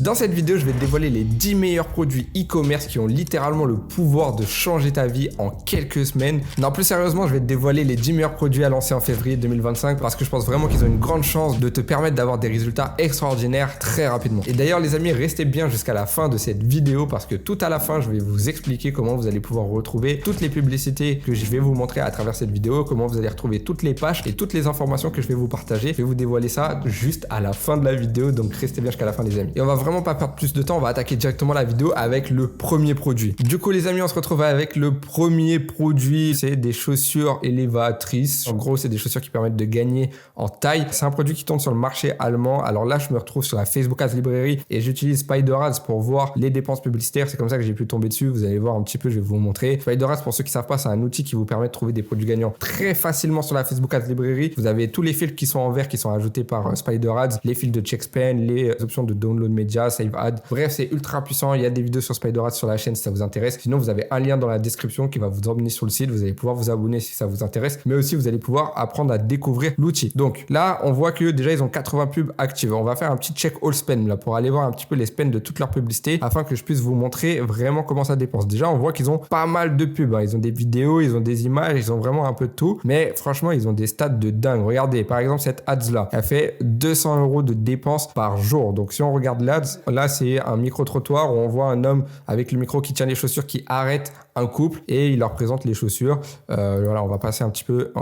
Dans cette vidéo, je vais te dévoiler les 10 meilleurs produits e-commerce qui ont littéralement le pouvoir de changer ta vie en quelques semaines. Non, plus sérieusement, je vais te dévoiler les 10 meilleurs produits à lancer en février 2025 parce que je pense vraiment qu'ils ont une grande chance de te permettre d'avoir des résultats extraordinaires très rapidement. Et d'ailleurs, les amis, restez bien jusqu'à la fin de cette vidéo parce que tout à la fin, je vais vous expliquer comment vous allez pouvoir retrouver toutes les publicités que je vais vous montrer à travers cette vidéo, comment vous allez retrouver toutes les pages et toutes les informations que je vais vous partager. Je vais vous dévoiler ça juste à la fin de la vidéo, donc restez bien jusqu'à la fin, les amis. Et on va vraiment pas perdre plus de temps, on va attaquer directement la vidéo avec le premier produit. Du coup, les amis, on se retrouve avec le premier produit, c'est des chaussures élévatrices. En gros, c'est des chaussures qui permettent de gagner en taille. C'est un produit qui tourne sur le marché allemand. Alors là, je me retrouve sur la Facebook Ads Librairie et j'utilise Spider Ads pour voir les dépenses publicitaires. C'est comme ça que j'ai pu tomber dessus. Vous allez voir un petit peu, je vais vous montrer. Spider Ads, pour ceux qui savent pas, c'est un outil qui vous permet de trouver des produits gagnants très facilement sur la Facebook Ads Librairie. Vous avez tous les fils qui sont en vert qui sont ajoutés par Spider Ads, les fils de CheckSpan, les options de download media, save ad. Bref, c'est ultra puissant. Il y a des vidéos sur Spider Ads sur la chaîne si ça vous intéresse. Sinon, vous avez un lien dans la description qui va vous emmener sur le site. Vous allez pouvoir vous abonner si ça vous intéresse, mais aussi vous allez pouvoir apprendre à découvrir l'outil. Donc là, on voit que déjà ils ont 80 pubs actives. On va faire un petit check all spend là pour aller voir un petit peu les spends de toutes leurs publicités afin que je puisse vous montrer vraiment comment ça dépense. Déjà, on voit qu'ils ont pas mal de pubs. Ils ont des vidéos, ils ont des images, ils ont vraiment un peu de tout. Mais franchement, ils ont des stats de dingue. Regardez, par exemple, cette ads là, elle fait 200 € de dépenses par jour. Donc si on regarde l'ads, là c'est un micro-trottoir où on voit un homme avec le micro qui tient les chaussures qui arrête un couple et il leur présente les chaussures. Voilà, on va passer un petit peu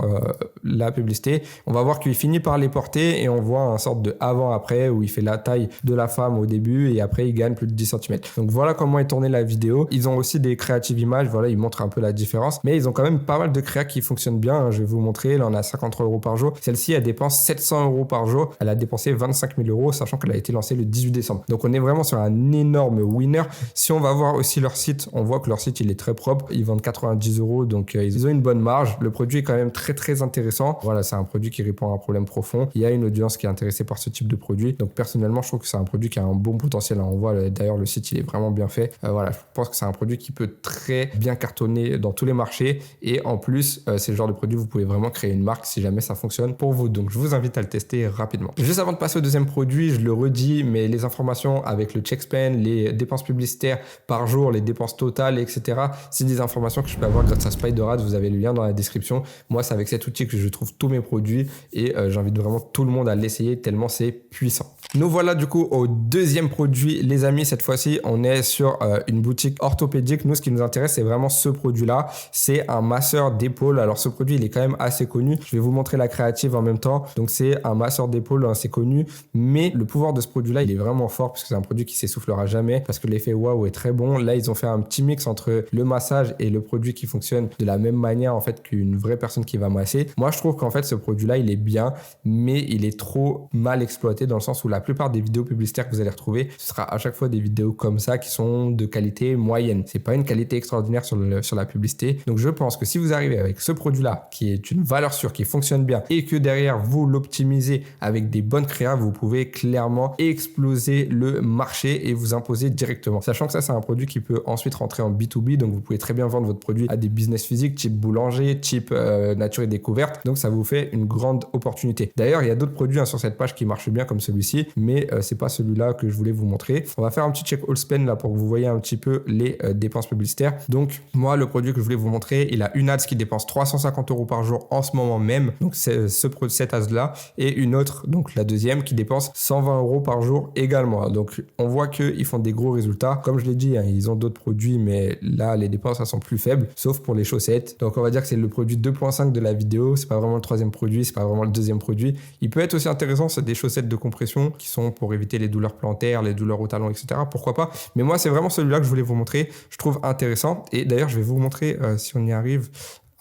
la publicité. On va voir qu'il finit par les porter et on voit un sorte de avant-après où il fait la taille de la femme au début et après il gagne plus de 10 cm. Donc voilà comment est tournée la vidéo. Ils ont aussi des créatives images. Voilà, ils montrent un peu la différence. Mais ils ont quand même pas mal de créas qui fonctionnent bien. Je vais vous montrer. Là, on a 50 € par jour. Celle-ci, elle dépense 700 € par jour. Elle a dépensé 25 000 €, sachant qu'elle a été lancée le 18 décembre. Donc on est vraiment sur un énorme winner. Si on va voir aussi leur site, on voit que leur site il est très propre. Ils vendent 90 €, donc ils ont une bonne marge. Le produit est quand même très très intéressant. Voilà, c'est un produit qui répond à un problème profond. Il y a une audience qui est intéressée par ce type de produit. Donc personnellement, je trouve que c'est un produit qui a un bon potentiel. On voit d'ailleurs le site, il est vraiment bien fait. Voilà, je pense que c'est un produit qui peut très bien cartonner dans tous les marchés. Et en plus, c'est le genre de produit où vous pouvez vraiment créer une marque si jamais ça fonctionne pour vous. Donc je vous invite à le tester rapidement. Juste avant de passer au deuxième produit, je le redis, mais les informations avec le CheckSpan, les dépenses publicitaires par jour, les dépenses totales, etc. C'est des informations que je peux avoir grâce à Spider Ads. Vous avez le lien dans la description. Moi, c'est avec cet outil que je trouve tous mes produits et j'invite vraiment tout le monde à l'essayer tellement c'est puissant. Nous voilà du coup au deuxième produit, les amis. Cette fois-ci, on est sur une boutique orthopédique. Nous, ce qui nous intéresse, c'est vraiment ce produit-là. C'est un masseur d'épaule. Alors, ce produit, il est quand même assez connu. Je vais vous montrer la créative en même temps. Donc, c'est un masseur d'épaule assez connu, mais le pouvoir de ce produit-là, il est vraiment fort parce que c'est un produit qui s'essoufflera jamais parce que l'effet waouh est très bon. Là, ils ont fait un petit mix entre le massage et le produit qui fonctionne de la même manière en fait qu'une vraie personne qui va masser. Moi, je trouve qu'en fait, ce produit-là, il est bien, mais il est trop mal exploité dans le sens où la plupart des vidéos publicitaires que vous allez retrouver, ce sera à chaque fois des vidéos comme ça qui sont de qualité moyenne. C'est pas une qualité extraordinaire sur la publicité. Donc, je pense que si vous arrivez avec ce produit-là, qui est une valeur sûre, qui fonctionne bien et que derrière vous l'optimisez avec des bonnes créas, vous pouvez clairement exploser le marché et vous imposer directement. Sachant que ça, c'est un produit qui peut ensuite rentrer en B2B. Donc, vous pouvez très bien vendre votre produit à des business physiques, type boulanger, type nature et découverte. Donc, ça vous fait une grande opportunité. D'ailleurs, il y a d'autres produits sur cette page qui marchent bien comme celui-ci, mais c'est pas celui-là que je voulais vous montrer. On va faire un petit check all spend là pour que vous voyez un petit peu les dépenses publicitaires. Donc, moi, le produit que je voulais vous montrer, il a une ads qui dépense 350 € par jour en ce moment même. Donc, c'est cette ads-là et une autre, donc la deuxième, qui dépense 120 € par jour également. Donc, on voit qu'ils font des gros résultats. Comme je l'ai dit, ils ont d'autres produits, mais là, les dépenses, elles sont plus faibles, sauf pour les chaussettes. Donc, on va dire que c'est le produit 2.5 de la vidéo. C'est pas vraiment le troisième produit, c'est pas vraiment le deuxième produit. Il peut être aussi intéressant, c'est des chaussettes de compression qui sont pour éviter les douleurs plantaires, les douleurs au talon, etc. Pourquoi pas? Mais moi, c'est vraiment celui-là que je voulais vous montrer. Je trouve intéressant. Et d'ailleurs, je vais vous montrer si on y arrive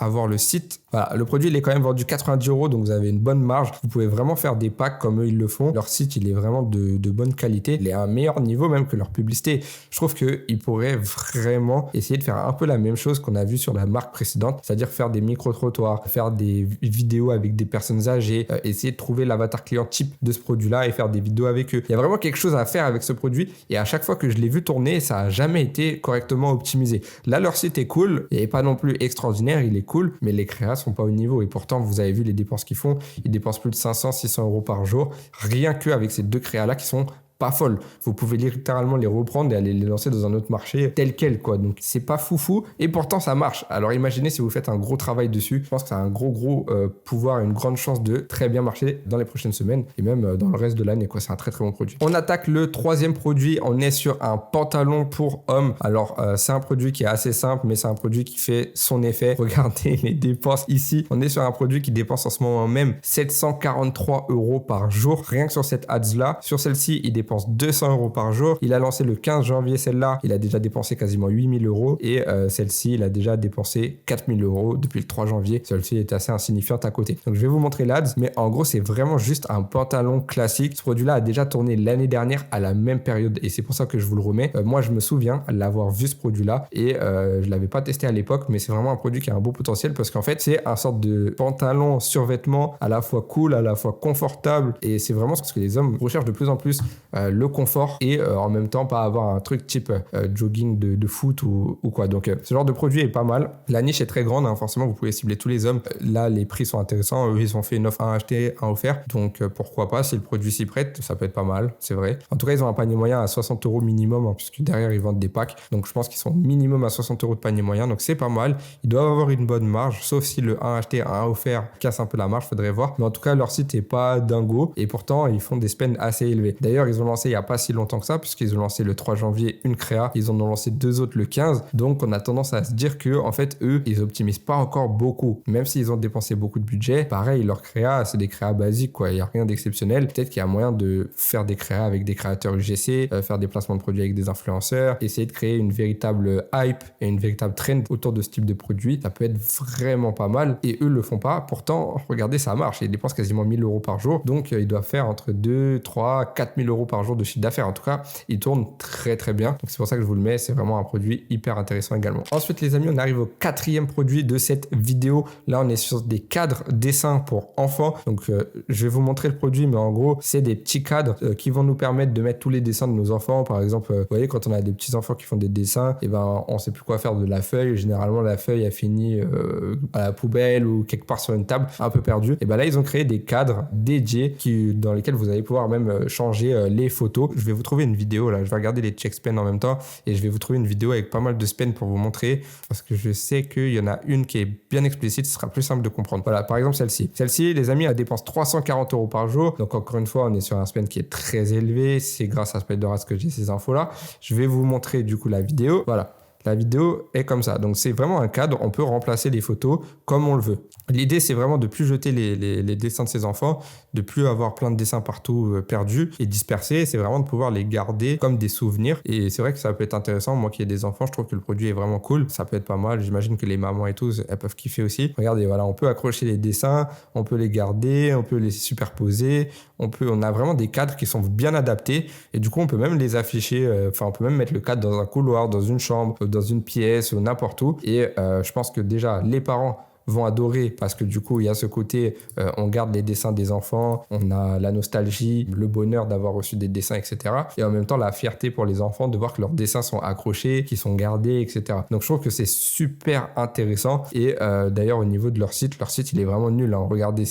à voir le site. Voilà, le produit il est quand même vendu 90 €, donc vous avez une bonne marge. Vous pouvez vraiment faire des packs comme eux ils le font. Leur site il est vraiment de bonne qualité. Il est à un meilleur niveau même que leur publicité. Je trouve qu'ils pourraient vraiment essayer de faire un peu la même chose qu'on a vu sur la marque précédente, c'est-à-dire faire des micro-trottoirs, faire des vidéos avec des personnes âgées, essayer de trouver l'avatar client type de ce produit-là et faire des vidéos avec eux. Il y a vraiment quelque chose à faire avec ce produit et à chaque fois que je l'ai vu tourner, ça n'a jamais été correctement optimisé. Là, leur site est cool, il n'est pas non plus extraordinaire, il est cool, mais les créas sont pas au niveau et pourtant, vous avez vu les dépenses qu'ils font. Ils dépensent plus de 500-600 € par jour, rien qu'avec ces deux créas-là qui sont pas folles. Vous pouvez littéralement les reprendre et aller les lancer dans un autre marché tel quel, quoi. Donc c'est pas foufou et pourtant ça marche. Alors imaginez si vous faites un gros travail dessus, je pense que ça a un gros pouvoir et une grande chance de très bien marcher dans les prochaines semaines et même dans le reste de l'année, quoi. C'est un très très bon produit. On attaque le troisième produit, on est sur un pantalon pour homme. Alors c'est un produit qui est assez simple, mais c'est un produit qui fait son effet. Regardez les dépenses ici. On est sur un produit qui dépense en ce moment même 743 € par jour. Rien que sur cette ads là. Sur celle-ci, il dépense 200 € par jour. Il a lancé le 15 janvier celle-là. Il a déjà dépensé quasiment 8000 € et celle-ci, il a déjà dépensé 4000 € depuis le 3 janvier. Celle-ci est assez insignifiante à côté. Donc je vais vous montrer l'ads, mais en gros, c'est vraiment juste un pantalon classique. Ce produit-là a déjà tourné l'année dernière à la même période et c'est pour ça que je vous le remets. Moi, je me souviens l'avoir vu ce produit-là et je l'avais pas testé à l'époque, mais c'est vraiment un produit qui a un beau potentiel parce qu'en fait, c'est un sorte de pantalon survêtement à la fois cool, à la fois confortable et c'est vraiment ce que les hommes recherchent de plus en plus, le confort et en même temps pas avoir un truc type jogging de foot ou quoi. Donc ce genre de produit est pas mal. La niche est très grande, hein. Forcément vous pouvez cibler tous les hommes. Là les prix sont intéressants, eux ils ont fait une offre, un acheté, un offert, donc pourquoi pas, si le produit s'y prête, ça peut être pas mal, c'est vrai. En tout cas ils ont un panier moyen à 60 € minimum, hein, puisque derrière ils vendent des packs, donc je pense qu'ils sont minimum à 60 € de panier moyen, donc c'est pas mal. Ils doivent avoir une bonne marge, sauf si le 1 acheté, 1 offert casse un peu la marge, faudrait voir, mais en tout cas leur site est pas dingo et pourtant ils font des spends assez élevés. D'ailleurs ils ont lancé il y a pas si longtemps que ça, puisqu'ils ont lancé le 3 janvier une créa, ils en ont lancé 2 autres le 15, donc on a tendance à se dire que en fait eux ils optimisent pas encore beaucoup, même s'ils ont dépensé beaucoup de budget. Pareil, leur créa c'est des créas basiques, quoi, il y a rien d'exceptionnel. Peut-être qu'il y a moyen de faire des créas avec des créateurs UGC, faire des placements de produits avec des influenceurs, essayer de créer une véritable hype et une véritable trend autour de ce type de produit. Ça peut être vraiment pas mal et eux le font pas. Pourtant, regardez, ça marche. Ils dépensent quasiment 1000 € par jour, donc ils doivent faire entre 2, 3, 4000 € par jour de chiffre d'affaires. En tout cas, ils tournent très très bien. Donc c'est pour ça que je vous le mets. C'est vraiment un produit hyper intéressant également. Ensuite, les amis, on arrive au quatrième produit de cette vidéo. Là, on est sur des cadres dessins pour enfants. Donc je vais vous montrer le produit, mais en gros, c'est des petits cadres qui vont nous permettre de mettre tous les dessins de nos enfants. Par exemple, vous voyez, quand on a des petits enfants qui font des dessins, et ben on sait plus quoi faire de la feuille. Généralement, la feuille a fini à la poubelle ou quelque part sur une table, un peu perdue. Et ben là, ils ont créé des cadres dédiés dans lesquels vous allez pouvoir même changer les photos. Je vais vous trouver une vidéo là. Je vais regarder les check spend en même temps et je vais vous trouver une vidéo avec pas mal de spend pour vous montrer parce que je sais qu'il y en a une qui est bien explicite. Ce sera plus simple de comprendre. Voilà, par exemple celle-ci. Celle-ci, les amis, elle dépense 340 € par jour. Donc encore une fois, on est sur un spend qui est très élevé. C'est grâce à Spider-Ras que j'ai ces infos-là. Je vais vous montrer du coup la vidéo. Voilà. La vidéo est comme ça. Donc, c'est vraiment un cadre. On peut remplacer les photos comme on le veut. L'idée, c'est vraiment de plus jeter les dessins de ses enfants, de plus avoir plein de dessins partout perdus et dispersés. C'est vraiment de pouvoir les garder comme des souvenirs. Et c'est vrai que ça peut être intéressant. Moi qui ai des enfants, je trouve que le produit est vraiment cool. Ça peut être pas mal. J'imagine que les mamans et tout, elles peuvent kiffer aussi. Regardez, voilà, on peut accrocher les dessins, on peut les garder, on peut les superposer. On a vraiment des cadres qui sont bien adaptés. Et du coup, on peut même les afficher. On peut même mettre le cadre dans un couloir, dans une chambre, dans une pièce ou n'importe où. Et je pense que déjà, les parents vont adorer parce que du coup il y a ce côté on garde les dessins des enfants, on a la nostalgie, le bonheur d'avoir reçu des dessins, etc. Et en même temps la fierté pour les enfants de voir que leurs dessins sont accrochés, qu'ils sont gardés, etc. Donc je trouve que c'est super intéressant. Et d'ailleurs au niveau de leur site il est vraiment nul, hein. Regardez,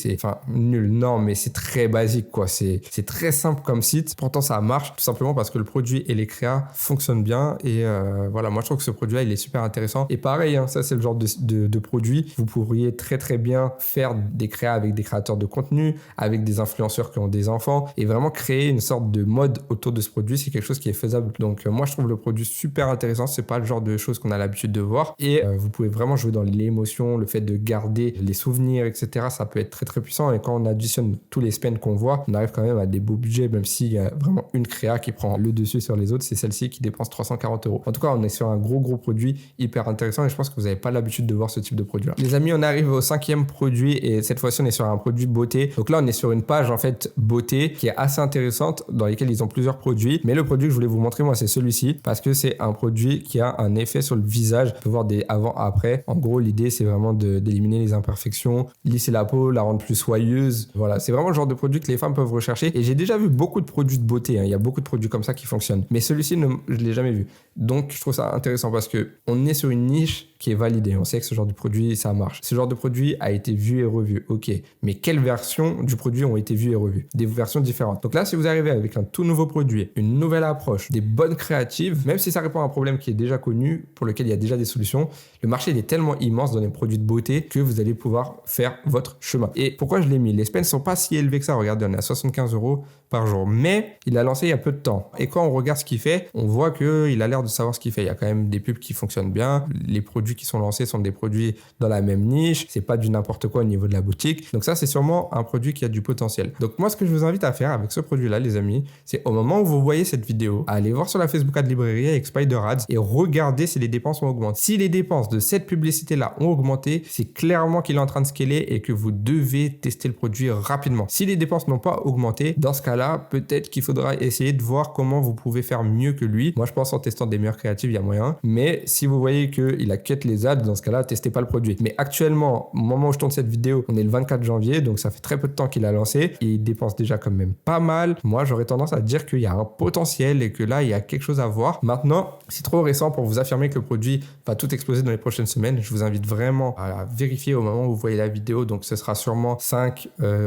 nul, non, mais c'est très basique, quoi. C'est très simple comme site, pourtant ça marche tout simplement parce que le produit et les créas fonctionnent bien. Et voilà, moi je trouve que ce produit là il est super intéressant. Et pareil, hein, ça c'est le genre de produit, vous pourriez très très bien faire des créas avec des créateurs de contenu, avec des influenceurs qui ont des enfants et vraiment créer une sorte de mode autour de ce produit. C'est quelque chose qui est faisable. Donc moi je trouve le produit super intéressant. C'est pas le genre de choses qu'on a l'habitude de voir et vous pouvez vraiment jouer dans l'émotion, le fait de garder les souvenirs, etc. Ça peut être très très puissant et quand on additionne tous les spends qu'on voit, on arrive quand même à des beaux budgets, même s'il y a vraiment une créa qui prend le dessus sur les autres. C'est celle-ci qui dépense 340 €. En tout cas, on est sur un gros produit hyper intéressant et je pense que vous n'avez pas l'habitude de voir ce type de produit là. Les amis, on arrive au 5e produit et cette fois-ci on est sur un produit beauté. Donc là on est sur une page en fait beauté qui est assez intéressante dans lesquelles ils ont plusieurs produits, mais le produit que je voulais vous montrer moi c'est celui-ci parce que c'est un produit qui a un effet sur le visage. On peut voir des avant après. En gros l'idée c'est vraiment d'éliminer les imperfections, lisser la peau, la rendre plus soyeuse. Voilà, c'est vraiment le genre de produit que les femmes peuvent rechercher et j'ai déjà vu beaucoup de produits de beauté, hein. Il y a beaucoup de produits comme ça qui fonctionnent, mais celui-ci je l'ai jamais vu. Donc je trouve ça intéressant parce que on est sur une niche qui est validée. On sait que ce genre de produit ça marche. ce genre de produit a été vu et revu. Ok, mais quelles versions du produit ont été vues et revues? Des versions différentes. Donc là, si vous arrivez avec un tout nouveau produit, une nouvelle approche, des bonnes créatives, même si ça répond à un problème qui est déjà connu, pour lequel il y a déjà des solutions, le marché il est tellement immense dans les produits de beauté que vous allez pouvoir faire votre chemin. Et pourquoi je l'ai mis? Les spends ne sont pas si élevés que ça. Regardez, on est à 75 € par jour. Mais il a lancé il y a peu de temps. Et quand on regarde ce qu'il fait, on voit qu'il a l'air de savoir ce qu'il fait. Il y a quand même des pubs qui fonctionnent bien. Les produits qui sont lancés sont des produits dans la même niche. C'est pas du n'importe quoi au niveau de la boutique. Donc ça, c'est sûrement un produit qui a du potentiel. Donc moi, ce que je vous invite à faire avec ce produit-là, les amis, c'est au moment où vous voyez cette vidéo, aller voir sur la Facebook Ad Librairie avec Spider Ads et regarder si les dépenses ont augmenté. Si les dépenses de cette publicité-là ont augmenté, c'est clairement qu'il est en train de scaler et que vous devez tester le produit rapidement. Si les dépenses n'ont pas augmenté, dans ce cas-là, peut-être qu'il faudra essayer de voir comment vous pouvez faire mieux que lui. Moi, je pense en testant des meilleures créatives, il y a moyen. Mais si vous voyez qu'il a cut les ads, dans ce cas-là, testez pas le produit. Mais actuellement, au moment où je tourne cette vidéo, on est le 24 janvier, donc ça fait très peu de temps qu'il a lancé. Et il dépense déjà quand même pas mal. Moi, j'aurais tendance à dire qu'il y a un potentiel et que là, il y a quelque chose à voir. Maintenant, c'est trop récent pour vous affirmer que le produit va tout exploser dans les prochaines semaines. Je vous invite vraiment à vérifier au moment où vous voyez la vidéo. Donc, ce sera sûrement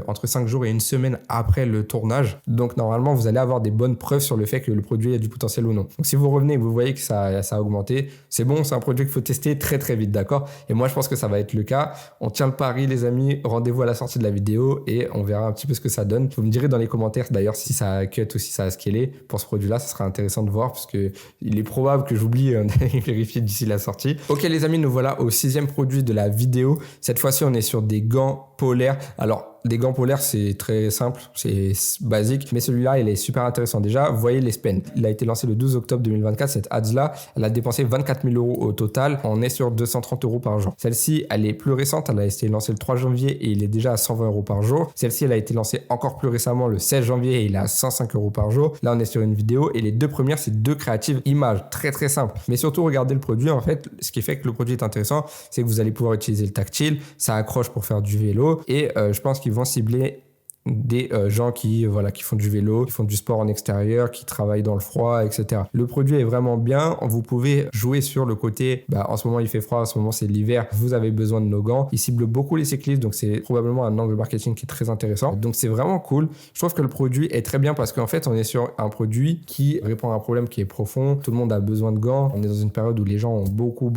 entre 5 jours et une semaine après le tournage. Donc, normalement, vous allez avoir des bonnes preuves sur le fait que le produit a du potentiel ou non. Donc, si vous revenez et vous voyez que ça a augmenté, c'est bon, c'est un produit qu'il faut tester très, très vite, d'accord? Et moi, je pense que ça va être le cas. On tient le pari, les amis. Rendez-vous à la sortie de la vidéo et on verra un petit peu ce que ça donne. Vous me direz dans les commentaires, d'ailleurs, si ça a cut ou si ça a scalé pour ce produit-là. Ça sera intéressant de voir parce que il est probable que j'oublie d'aller vérifier d'ici la sortie. Ok, les amis, nous voilà au 6e produit de la vidéo. Cette fois-ci, on est sur des gants polaires. Alors, des gants polaires, c'est très simple, c'est basique, mais celui-là, il est super intéressant. Déjà, vous voyez les spends. Il a été lancé le 12 octobre 2024. Cette ads-là, elle a dépensé 24 000 € au total. On est sur 230 € par jour. Celle-ci, elle est plus récente. Elle a été lancée le 3 janvier et il est déjà à 120 € par jour. Celle-ci, elle a été lancée encore plus récemment le 16 janvier et il est à 105 € par jour. Là, on est sur une vidéo et les deux premières, c'est deux créatives images. Très, très simple. Mais surtout, regardez le produit. En fait, ce qui fait que le produit est intéressant, c'est que vous allez pouvoir utiliser le tactile. Ça accroche pour faire du vélo et je pense qu'ils vont cibler des gens qui font du vélo, qui font du sport en extérieur, qui travaillent dans le froid, etc. Le produit est vraiment bien. Vous pouvez jouer sur le côté, en ce moment il fait froid, en ce moment c'est l'hiver, vous avez besoin de nos gants. Il cible beaucoup les cyclistes, donc c'est probablement un angle marketing qui est très intéressant. Donc c'est vraiment cool. Je trouve que le produit est très bien parce qu'en fait on est sur un produit qui répond à un problème qui est profond. Tout le monde a besoin de gants. On est dans une période où les gens ont beaucoup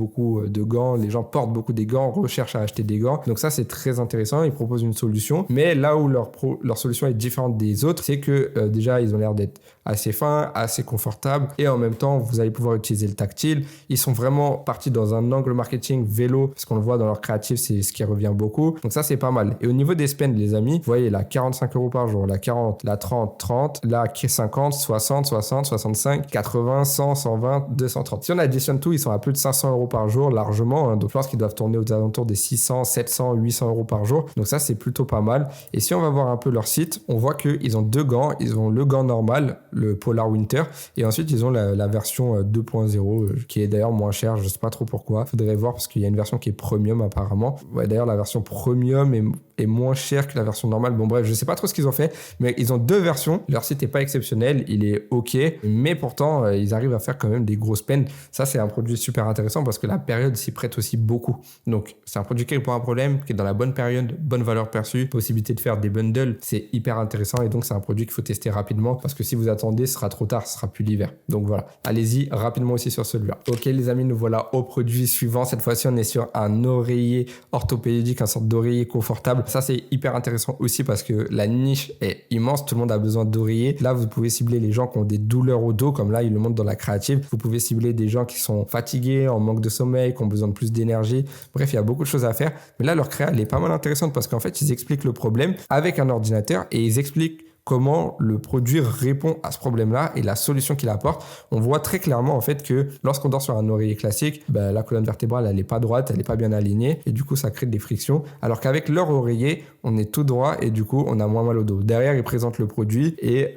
de gants. Les gens portent beaucoup des gants, recherchent à acheter des gants. Donc ça c'est très intéressant. Ils proposent une solution. Mais là où leur solution est différente des autres, c'est que déjà ils ont l'air d'être assez fins, assez confortables et en même temps vous allez pouvoir utiliser le tactile. Ils sont vraiment partis dans un angle marketing vélo parce qu'on le voit dans leur créatif, c'est ce qui revient beaucoup. Donc ça c'est pas mal. Et au niveau des spends les amis, vous voyez là 45 € par jour, la 40, la 30, la 50, 60, 65, 80, 100, 120, 230. Si on additionne tout, ils sont à plus de 500 € par jour largement. Donc je pense qu'ils doivent tourner aux alentours des 600, 700, 800 € par jour. Donc ça c'est plutôt pas mal. Et si on va voir un peu leur site, on voit qu'ils ont deux gants. Ils ont le gant normal, le Polar Winter, et ensuite ils ont la version 2.0 qui est d'ailleurs moins chère. Je sais pas trop pourquoi. Faudrait voir parce qu'il y a une version qui est premium apparemment. Ouais, d'ailleurs la version premium est moins chère que la version normale. Bon bref, je sais pas trop ce qu'ils ont fait, mais ils ont deux versions. Leur site est pas exceptionnel, il est ok, mais pourtant ils arrivent à faire quand même des gros spends. Ça c'est un produit super intéressant parce que la période s'y prête aussi beaucoup. Donc c'est un produit qui répond à un problème, qui est dans la bonne période, bonne valeur perçue, possibilité de faire des bundles, c'est hyper intéressant et donc c'est un produit qu'il faut tester rapidement parce que si vous attendez, ce sera trop tard, ce sera plus l'hiver. Donc voilà, allez-y rapidement aussi sur celui-là. Ok les amis, nous voilà au produit suivant. Cette fois-ci, on est sur un oreiller orthopédique, un sorte d'oreiller confortable. Ça, c'est hyper intéressant aussi parce que la niche est immense. Tout le monde a besoin d'oreillers. Là, vous pouvez cibler les gens qui ont des douleurs au dos, comme là, il le montre dans la créative. Vous pouvez cibler des gens qui sont fatigués, en manque de sommeil, qui ont besoin de plus d'énergie. Bref, il y a beaucoup de choses à faire. Mais là, leur créa, elle est pas mal intéressante parce qu'en fait, ils expliquent le problème avec un ordinateur et ils expliquent comment le produit répond à ce problème-là et la solution qu'il apporte. On voit très clairement en fait que lorsqu'on dort sur un oreiller classique, la colonne vertébrale elle n'est pas droite, elle n'est pas bien alignée et du coup ça crée des frictions. Alors qu'avec leur oreiller, on est tout droit et du coup on a moins mal au dos. Derrière, ils présentent le produit et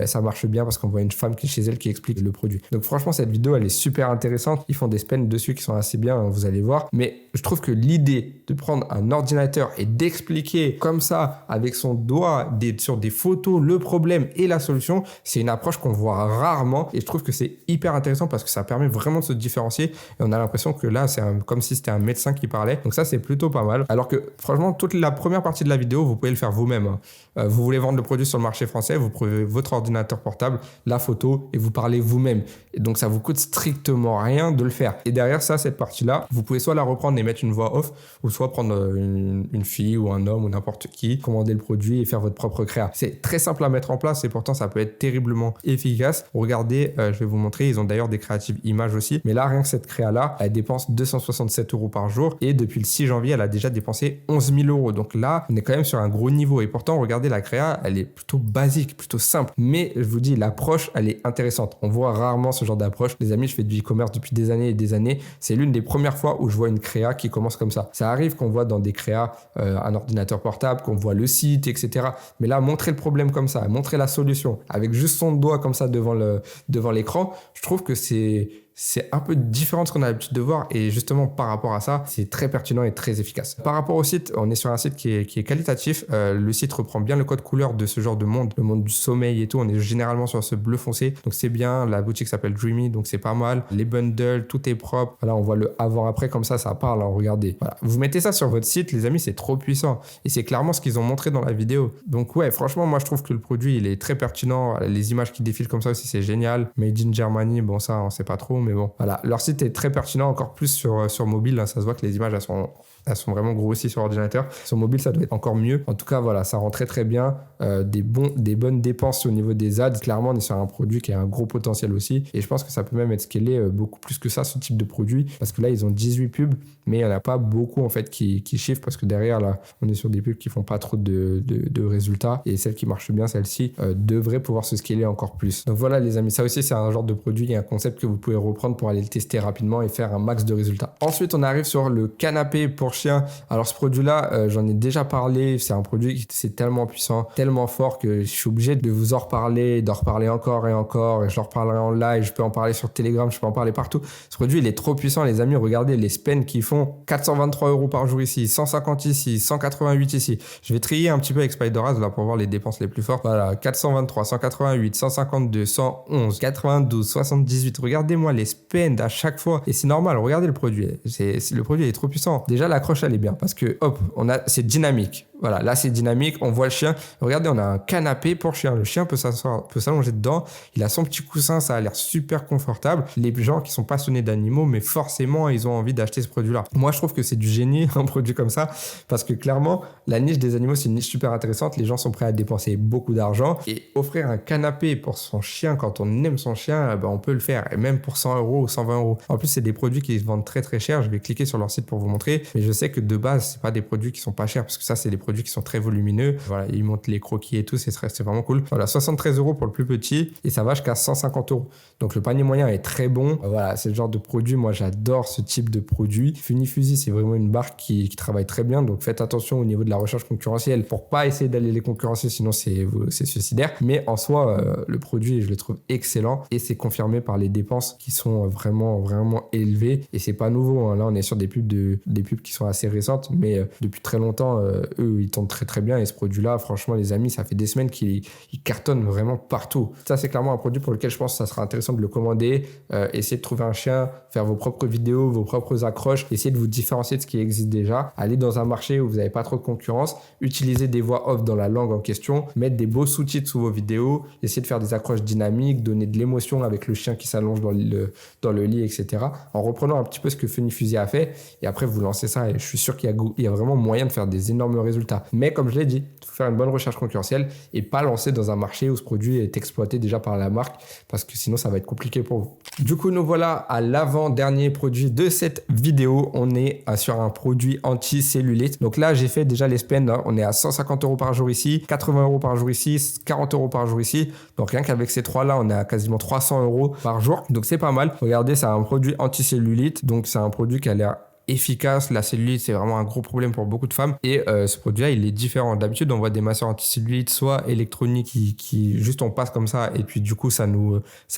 ça marche bien parce qu'on voit une femme qui est chez elle qui explique le produit. Donc franchement, cette vidéo elle est super intéressante. Ils font des spends dessus qui sont assez bien, vous allez voir. Mais je trouve que l'idée de prendre un ordinateur et d'expliquer comme ça avec son doigt sur des photos photo, le problème et la solution, c'est une approche qu'on voit rarement et je trouve que c'est hyper intéressant parce que ça permet vraiment de se différencier et on a l'impression que là, c'est comme si c'était un médecin qui parlait. Donc ça, c'est plutôt pas mal. Alors que franchement, toute la première partie de la vidéo, vous pouvez le faire vous-même. Vous voulez vendre le produit sur le marché français, vous prenez votre ordinateur portable, la photo et vous parlez vous-même. Et donc ça vous coûte strictement rien de le faire. Et derrière ça, cette partie-là, vous pouvez soit la reprendre et mettre une voix off, ou soit prendre une fille ou un homme ou n'importe qui, commander le produit et faire votre propre créa. C'est très simple à mettre en place et pourtant ça peut être terriblement efficace. Regardez, je vais vous montrer, ils ont d'ailleurs des créatives images aussi. Mais là, rien que cette créa-là, elle dépense 267 € par jour et depuis le 6 janvier, elle a déjà dépensé 11 000 €. Donc là, on est quand même sur un gros niveau et pourtant, regardez la créa, elle est plutôt basique, plutôt simple. Mais je vous dis, l'approche, elle est intéressante. On voit rarement ce genre d'approche. Les amis, je fais du e-commerce depuis des années et des années. C'est l'une des premières fois où je vois une créa qui commence comme ça. Ça arrive qu'on voit dans des créas un ordinateur portable, qu'on voit le site, etc. Mais là, montrer le problème comme ça, montrer la solution avec juste son doigt comme ça devant l'écran, je trouve que c'est un peu différent de ce qu'on a l'habitude de voir et justement par rapport à ça, c'est très pertinent et très efficace. Par rapport au site, on est sur un site qui est qualitatif. Le site reprend bien le code couleur de ce genre de monde, le monde du sommeil et tout. On est généralement sur ce bleu foncé, donc c'est bien. La boutique s'appelle Dreamy, donc c'est pas mal. Les bundles, tout est propre. Voilà, on voit le avant-après comme ça parle. Regardez. Voilà. Vous mettez ça sur votre site, les amis, c'est trop puissant et c'est clairement ce qu'ils ont montré dans la vidéo. Donc ouais, franchement, moi je trouve que le produit, il est très pertinent. Les images qui défilent comme ça aussi, c'est génial. Made in Germany, bon ça, on sait pas trop, mais bon, voilà, leur site est très pertinent, encore plus sur mobile. Hein, ça se voit que les images, elles sont vraiment grossies sur ordinateur. Sur mobile, ça doit être encore mieux. En tout cas, voilà, ça rend très très bien. Des bonnes dépenses au niveau des ads. Clairement, on est sur un produit qui a un gros potentiel aussi. Et je pense que ça peut même être scalé beaucoup plus que ça, ce type de produit. Parce que là, ils ont 18 pubs, mais il n'y en a pas beaucoup en fait qui chiffrent parce que derrière, là, on est sur des pubs qui font pas trop de résultats. Et celles qui marchent bien, celles-ci, devraient pouvoir se scaler encore plus. Donc voilà, les amis, ça aussi, c'est un genre de produit et un concept que vous pouvez reprendre pour aller le tester rapidement et faire un max de résultats. Ensuite, on arrive sur le canapé pour chien. Alors ce produit-là, j'en ai déjà parlé. C'est un produit qui c'est tellement puissant, tellement fort que je suis obligé de vous en reparler, d'en reparler encore et encore. Et je leur reparlerai en live, je peux en parler sur Telegram, je peux en parler partout. Ce produit, il est trop puissant, les amis. Regardez les spends qu'ils font. 423 € par jour ici, 150 ici, 188 ici. Je vais trier un petit peu avec Spideraz là pour voir les dépenses les plus fortes. Voilà, 423, 188, 152, 111, 92, 78. Regardez-moi les spends à chaque fois. Et c'est normal, regardez le produit. Le produit est trop puissant. Déjà, l'accroche, elle est bien parce que, hop, c'est dynamique. Voilà, là c'est dynamique, on voit le chien. Regardez, on a un canapé pour chien. Le chien peut s'asseoir, peut s'allonger dedans. Il a son petit coussin, ça a l'air super confortable. Les gens qui sont passionnés d'animaux, mais forcément, ils ont envie d'acheter ce produit-là. Moi, je trouve que c'est du génie, un produit comme ça, parce que clairement, la niche des animaux, c'est une niche super intéressante. Les gens sont prêts à dépenser beaucoup d'argent et offrir un canapé pour son chien quand on aime son chien, on peut le faire. Et même pour 100 € ou 120 €. En plus, c'est des produits qui se vendent très très cher. Je vais cliquer sur leur site pour vous montrer, mais je sais que de base, c'est pas des produits qui sont pas chers parce que ça, c'est des produits qui sont très volumineux. Voilà, ils montent les croquis et tout, c'est vraiment cool. Voilà, 73 € pour le plus petit et ça va jusqu'à 150 €. Donc le panier moyen est très bon. Voilà, c'est le genre de produit, moi j'adore ce type de produit. Funifusi, c'est vraiment une marque qui travaille très bien, donc faites attention au niveau de la recherche concurrentielle pour pas essayer d'aller les concurrencer, sinon c'est suicidaire. Mais en soi, le produit, je le trouve excellent et c'est confirmé par les dépenses qui sont vraiment, vraiment élevées et c'est pas nouveau. Hein. Là, on est sur des pubs qui sont assez récentes, mais depuis très longtemps, eux, ils tournent très très bien et ce produit-là, franchement, les amis, ça fait des semaines qu'il cartonne vraiment partout. Ça, c'est clairement un produit pour lequel je pense que ça sera intéressant de le commander, essayer de trouver un chien, faire vos propres vidéos, vos propres accroches, essayer de vous différencier de ce qui existe déjà, aller dans un marché où vous n'avez pas trop de concurrence, utiliser des voix off dans la langue en question, mettre des beaux sous-titres sous vos vidéos, essayer de faire des accroches dynamiques, donner de l'émotion avec le chien qui s'allonge dans le lit, etc. En reprenant un petit peu ce que Funifusi a fait et après vous lancez ça et je suis sûr qu'il y a vraiment moyen de faire des énormes résultats. Mais comme je l'ai dit, il faut faire une bonne recherche concurrentielle et pas lancer dans un marché où ce produit est exploité déjà par la marque parce que sinon ça va être compliqué pour vous. Du coup, nous voilà à l'avant-dernier produit de cette vidéo. On est sur un produit anti-cellulite. Donc là, j'ai fait déjà les spends. Hein. On est à 150 € par jour ici, 80 € par jour ici, 40 € par jour ici. Donc rien qu'avec ces trois-là, on est à quasiment 300 € par jour. Donc c'est pas mal. Regardez, c'est un produit anti-cellulite. Donc c'est un produit qui a l'air efficace. La cellulite, c'est vraiment un gros problème pour beaucoup de femmes et ce produit-là, il est différent. D'habitude, on voit des masseurs anti-cellulite soit électroniques qui juste on passe comme ça et puis du coup ça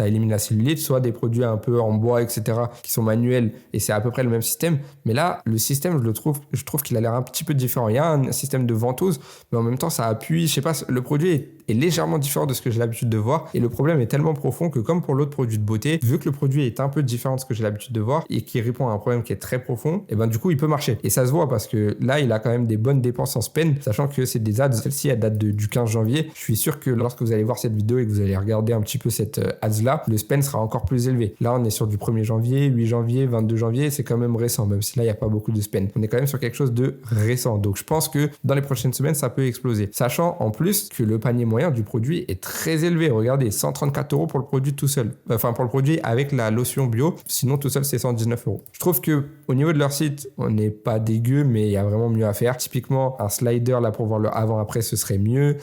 élimine la cellulite, soit des produits un peu en bois, etc. qui sont manuels et c'est à peu près le même système. Mais là, le système, je trouve qu'il a l'air un petit peu différent. Il y a un système de ventouse, mais en même temps, ça appuie. Je sais pas, le produit est légèrement différent de ce que j'ai l'habitude de voir. Et le problème est tellement profond que comme pour l'autre produit de beauté, vu que le produit est un peu différent de ce que j'ai l'habitude de voir et qui répond à un problème qui est très profond, et ben du coup il peut marcher. Et ça se voit parce que là il a quand même des bonnes dépenses en spend, sachant que c'est des ads. Celle-ci elle date du 15 janvier. Je suis sûr que lorsque vous allez voir cette vidéo et que vous allez regarder un petit peu cette ads là, le spend sera encore plus élevé. Là on est sur du 1er janvier, 8 janvier, 22 janvier, c'est quand même récent, même si là il n'y a pas beaucoup de spend. On est quand même sur quelque chose de récent. Donc je pense que dans les prochaines semaines ça peut exploser. Sachant en plus que le panier moyen du produit est très élevé. Regardez, 134 € pour le produit tout seul. Enfin pour le produit avec la lotion bio. Sinon tout seul c'est 119 €. Je trouve que au niveau de leur site, on n'est pas dégueu, mais il y a vraiment mieux à faire. Typiquement un slider là pour voir le avant-après, ce serait mieux.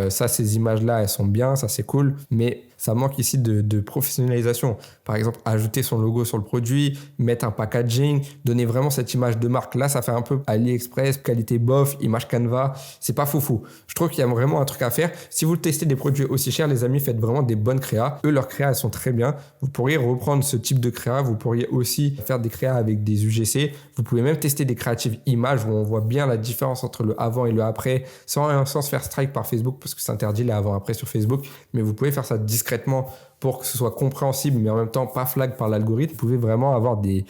Ça, ces images-là, elles sont bien, ça c'est cool, mais ça manque ici de professionnalisation. Par exemple, ajouter son logo sur le produit, mettre un packaging, donner vraiment cette image de marque. Là, ça fait un peu AliExpress, qualité bof, image Canva. C'est pas foufou. Je trouve qu'il y a vraiment un truc à faire. Si vous testez des produits aussi chers, les amis, faites vraiment des bonnes créas. Eux, leurs créas, elles sont très bien. Vous pourriez reprendre ce type de créa. Vous pourriez aussi faire des créas avec des UGC. Vous pouvez même tester des créatives images où on voit bien la différence entre le avant et le après, sans se faire strike par Facebook, parce que c'est interdit les avant-après sur Facebook, mais vous pouvez faire ça discrètement pour que ce soit compréhensible, mais en même temps pas flag par l'algorithme. Vous pouvez vraiment avoir des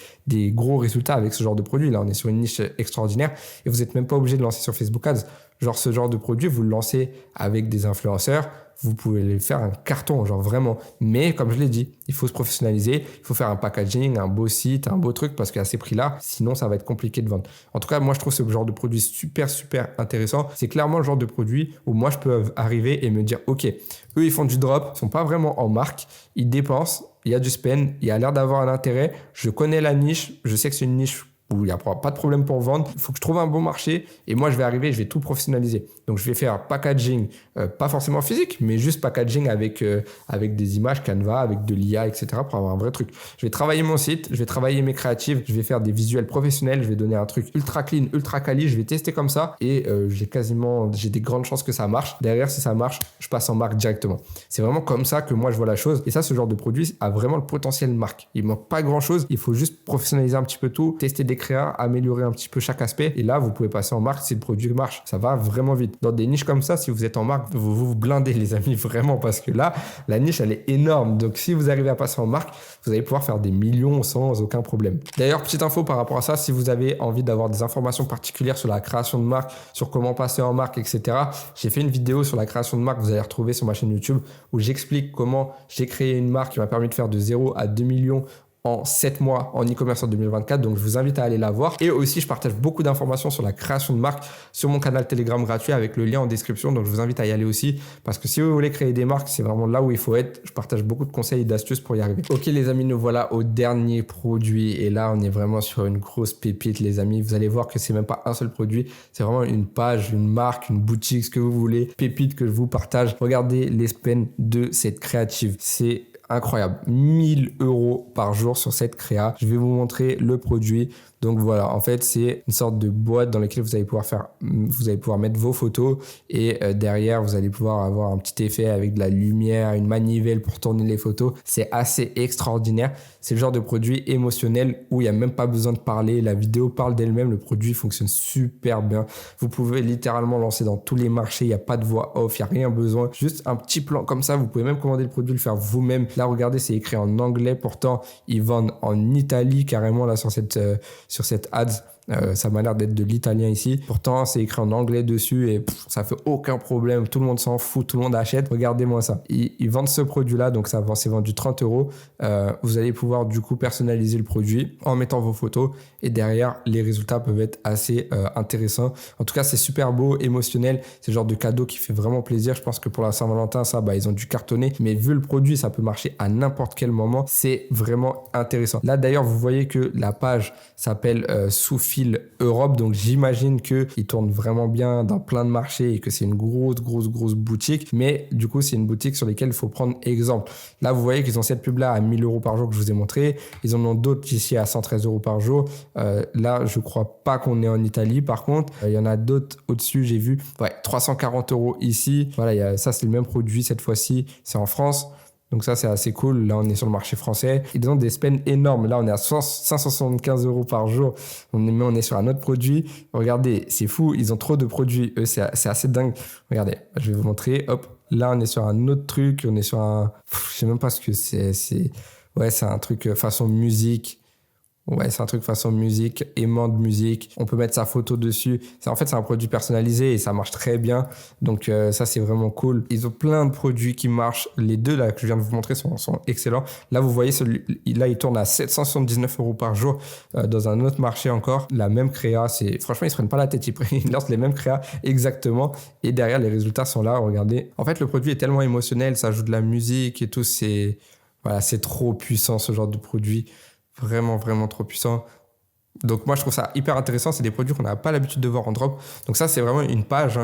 gros résultats avec ce genre de produit. Là, on est sur une niche extraordinaire et vous n'êtes même pas obligé de lancer sur Facebook Ads. Genre, ce genre de produit, vous le lancez avec des influenceurs, vous pouvez les faire un carton, genre vraiment. Mais comme je l'ai dit, il faut se professionnaliser, il faut faire un packaging, un beau site, un beau truc, parce qu'à ces prix-là, sinon ça va être compliqué de vendre. En tout cas, moi je trouve ce genre de produit super intéressant. C'est clairement le genre de produit où moi je peux arriver et me dire, ok, eux ils font du drop, ils sont pas vraiment en marque, ils dépensent, il y a du spend, il y a l'air d'avoir un intérêt, je connais la niche, je sais que c'est une niche où il n'y a pas de problème pour vendre. Il faut que je trouve un bon marché et moi je vais arriver, je vais tout professionnaliser. Donc je vais faire packaging, pas forcément physique, mais juste packaging avec des images Canva, avec de l'IA, etc. pour avoir un vrai truc. Je vais travailler mon site, je vais travailler mes créatives, je vais faire des visuels professionnels, je vais donner un truc ultra clean, ultra quali, je vais tester comme ça et j'ai des grandes chances que ça marche. Derrière, si ça marche, je passe en marque directement. C'est vraiment comme ça que moi je vois la chose et ça, ce genre de produit a vraiment le potentiel de marque. Il manque pas grand chose, il faut juste professionnaliser un petit peu tout, tester des créas, améliorer un petit peu chaque aspect et là vous pouvez passer en marque si le produit marche. Ça va vraiment vite. Dans des niches comme ça, si vous êtes en marque, vous blindez les amis vraiment parce que là la niche elle est énorme. Donc si vous arrivez à passer en marque, vous allez pouvoir faire des millions sans aucun problème. D'ailleurs, petite info par rapport à ça, si vous avez envie d'avoir des informations particulières sur la création de marque, sur comment passer en marque, etc. J'ai fait une vidéo sur la création de marque, vous allez retrouver sur ma chaîne YouTube où j'explique comment j'ai créé une marque qui m'a permis de faire de 0 à 2 millions en 7 mois en e-commerce en 2024. Donc, je vous invite à aller la voir. Et aussi, je partage beaucoup d'informations sur la création de marque sur mon canal Telegram gratuit avec le lien en description. Donc, je vous invite à y aller aussi parce que si vous voulez créer des marques, c'est vraiment là où il faut être. Je partage beaucoup de conseils et d'astuces pour y arriver. Ok, les amis, nous voilà au dernier produit. Et là, on est vraiment sur une grosse pépite, les amis. Vous allez voir que c'est même pas un seul produit. C'est vraiment une page, une marque, une boutique, ce que vous voulez. Pépite que je vous partage. Regardez les spends de cette créative. C'est incroyable, 1000 € par jour sur cette créa. Je vais vous montrer le produit. Donc voilà, en fait, c'est une sorte de boîte dans laquelle vous allez pouvoir mettre vos photos et derrière, vous allez pouvoir avoir un petit effet avec de la lumière, une manivelle pour tourner les photos. C'est assez extraordinaire. C'est le genre de produit émotionnel où il n'y a même pas besoin de parler. La vidéo parle d'elle-même. Le produit fonctionne super bien. Vous pouvez littéralement lancer dans tous les marchés. Il n'y a pas de voix off, il n'y a rien besoin. Juste un petit plan comme ça. Vous pouvez même commander le produit, le faire vous-même. Là, regardez, c'est écrit en anglais. Pourtant, ils vendent en Italie carrément là sur cette ads. Ça m'a l'air d'être de l'italien ici. Pourtant, c'est écrit en anglais dessus et ça fait aucun problème. Tout le monde s'en fout, tout le monde achète. Regardez-moi ça. Ils vendent ce produit-là, donc c'est vendu 30 €. Vous allez pouvoir du coup personnaliser le produit en mettant vos photos et derrière, les résultats peuvent être assez intéressants. En tout cas, c'est super beau, émotionnel. C'est le genre de cadeau qui fait vraiment plaisir. Je pense que pour la Saint-Valentin, ils ont dû cartonner. Mais vu le produit, ça peut marcher à n'importe quel moment. C'est vraiment intéressant. Là, d'ailleurs, vous voyez que la page s'appelle Soufil Europe, donc j'imagine qu'ils tournent vraiment bien dans plein de marchés et que c'est une grosse boutique, mais du coup c'est une boutique sur laquelle il faut prendre exemple. Là vous voyez qu'ils ont cette pub là à 1000 € par jour que je vous ai montré, ils en ont d'autres ici à 113 € par jour. Là je crois pas qu'on est en Italie, par contre il y en a d'autres au-dessus, j'ai vu 340 € ici, voilà, ça c'est le même produit cette fois-ci, c'est en France. Donc ça, c'est assez cool. Là, on est sur le marché français. Ils ont des spends énormes. Là, on est à 575 € par jour. On est sur un autre produit. Regardez, c'est fou. Ils ont trop de produits. Eux, c'est assez dingue. Regardez, je vais vous montrer. Hop. Là, on est sur un autre truc. On est sur un... je sais même pas ce que c'est. Ouais, c'est un truc façon musique. Ouais, c'est un truc façon musique, aimant de musique. On peut mettre sa photo dessus. En fait, c'est un produit personnalisé et ça marche très bien. Donc ça, c'est vraiment cool. Ils ont plein de produits qui marchent. Les deux là que je viens de vous montrer sont excellents. Là, vous voyez, là, il tourne à 779 € par jour dans un autre marché encore. La même créa, franchement, ils se prennent pas la tête. Ils lancent les mêmes créas exactement. Et derrière, les résultats sont là. Regardez. En fait, le produit est tellement émotionnel. Ça ajoute de la musique et tout. Voilà, c'est trop puissant ce genre de produit. Vraiment, vraiment trop puissant. Donc moi, je trouve ça hyper intéressant. C'est des produits qu'on n'a pas l'habitude de voir en drop. Donc ça, c'est vraiment une page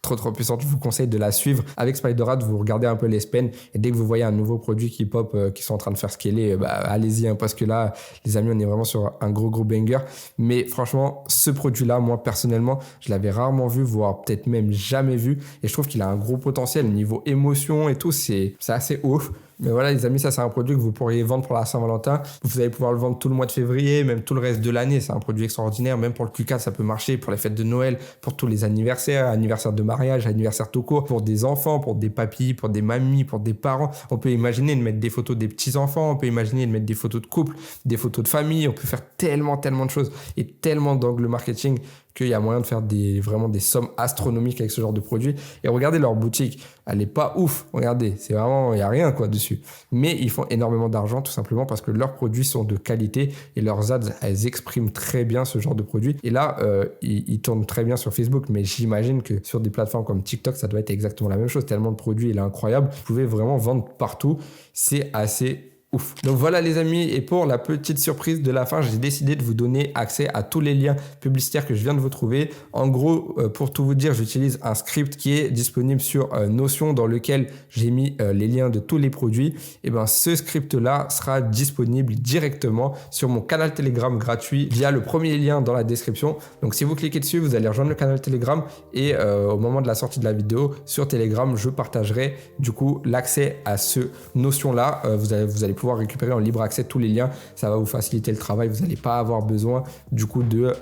trop puissante. Je vous conseille de la suivre. Avec SpiderAd, vous regardez un peu les spends. Et dès que vous voyez un nouveau produit qui pop, qui sont en train de faire scaler, allez-y. Parce que là, les amis, on est vraiment sur un gros banger. Mais franchement, ce produit-là, moi, personnellement, je l'avais rarement vu, voire peut-être même jamais vu. Et je trouve qu'il a un gros potentiel. Niveau émotion et tout, c'est assez ouf. Mais voilà les amis, ça c'est un produit que vous pourriez vendre pour la Saint-Valentin. Vous allez pouvoir le vendre tout le mois de février, même tout le reste de l'année. C'est un produit extraordinaire. Même pour le Q4, ça peut marcher. Pour les fêtes de Noël, pour tous les anniversaires, anniversaires de mariage, anniversaires tout court, pour des enfants, pour des papis, pour des mamies, pour des parents. On peut imaginer de mettre des photos des petits-enfants. On peut imaginer de mettre des photos de couple, des photos de famille. On peut faire tellement de choses et tellement d'angles marketing qu'il y a moyen de faire vraiment des sommes astronomiques avec ce genre de produit. Et regardez leur boutique, elle est pas ouf. Regardez, c'est vraiment, il n'y a rien dessus. Mais ils font énormément d'argent tout simplement parce que leurs produits sont de qualité et leurs ads, elles expriment très bien ce genre de produit. Et là, ils tournent très bien sur Facebook, mais j'imagine que sur des plateformes comme TikTok, ça doit être exactement la même chose. Tellement de produits, il est incroyable. Vous pouvez vraiment vendre partout. C'est assez ouf. Donc voilà les amis, et pour la petite surprise de la fin, j'ai décidé de vous donner accès à tous les liens publicitaires que je viens de vous trouver. En gros, pour tout vous dire, j'utilise un script qui est disponible sur Notion dans lequel j'ai mis les liens de tous les produits. Et ben ce script-là sera disponible directement sur mon canal Telegram gratuit via le premier lien dans la description. Donc si vous cliquez dessus, vous allez rejoindre le canal Telegram et au moment de la sortie de la vidéo sur Telegram, je partagerai du coup l'accès à ce Notion-là. Vous allez pouvoir récupérer en libre accès tous les liens. Ça va vous faciliter le travail. Vous n'allez pas avoir besoin du coup de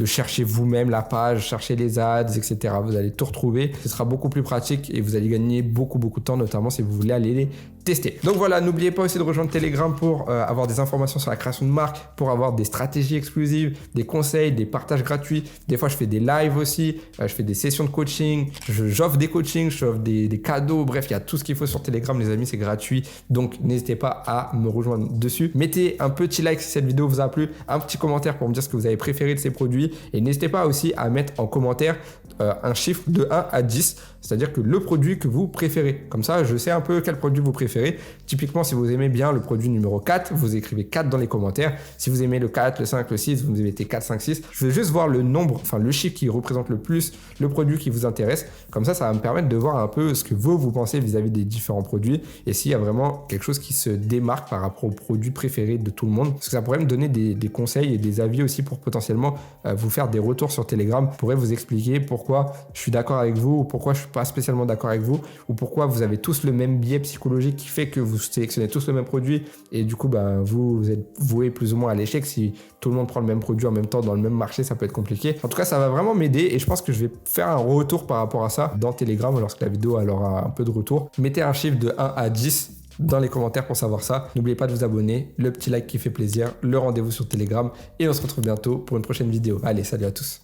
chercher vous-même la page, chercher les ads, etc. Vous allez tout retrouver. Ce sera beaucoup plus pratique et vous allez gagner beaucoup de temps, notamment si vous voulez aller les tester. Donc voilà, n'oubliez pas aussi de rejoindre Telegram pour avoir des informations sur la création de marque, pour avoir des stratégies exclusives, des conseils, des partages gratuits. Des fois, je fais des lives aussi. Je fais des sessions de coaching. J'offre des coachings, j'offre des cadeaux. Bref, il y a tout ce qu'il faut sur Telegram, les amis. C'est gratuit. Donc, n'hésitez pas à me rejoindre dessus. Mettez un petit like si cette vidéo vous a plu, un petit commentaire pour me dire ce que vous avez préféré de ces produits et n'hésitez pas aussi à mettre en commentaire un chiffre de 1 à 10, c'est-à-dire que le produit que vous préférez. Comme ça, je sais un peu quel produit vous préférez. Typiquement, si vous aimez bien le produit numéro 4, vous écrivez 4 dans les commentaires. Si vous aimez le 4, le 5, le 6, vous mettez 4, 5, 6. Je veux juste voir le nombre, enfin le chiffre qui représente le plus le produit qui vous intéresse. Comme ça va me permettre de voir un peu ce que vous pensez vis-à-vis des différents produits et s'il y a vraiment quelque chose qui se démarque par rapport aux produits préférés de tout le monde. Parce que ça pourrait me donner des conseils et des avis aussi pour potentiellement vous faire des retours sur Telegram. Je pourrais vous expliquer pourquoi je suis d'accord avec vous ou pourquoi je suis pas spécialement d'accord avec vous ou pourquoi vous avez tous le même biais psychologique qui fait que vous sélectionnez tous le même produit et du coup vous êtes voué plus ou moins à l'échec. Si tout le monde prend le même produit en même temps dans le même marché, ça peut être compliqué. En tout cas, ça va vraiment m'aider et je pense que je vais faire un retour par rapport à ça dans Telegram lorsque la vidéo aura un peu de retour. Mettez un chiffre de 1 à 10 dans les commentaires pour savoir ça. N'oubliez pas de vous abonner, le petit like qui fait plaisir, le rendez-vous sur Telegram et on se retrouve bientôt pour une prochaine vidéo. Allez, salut à tous.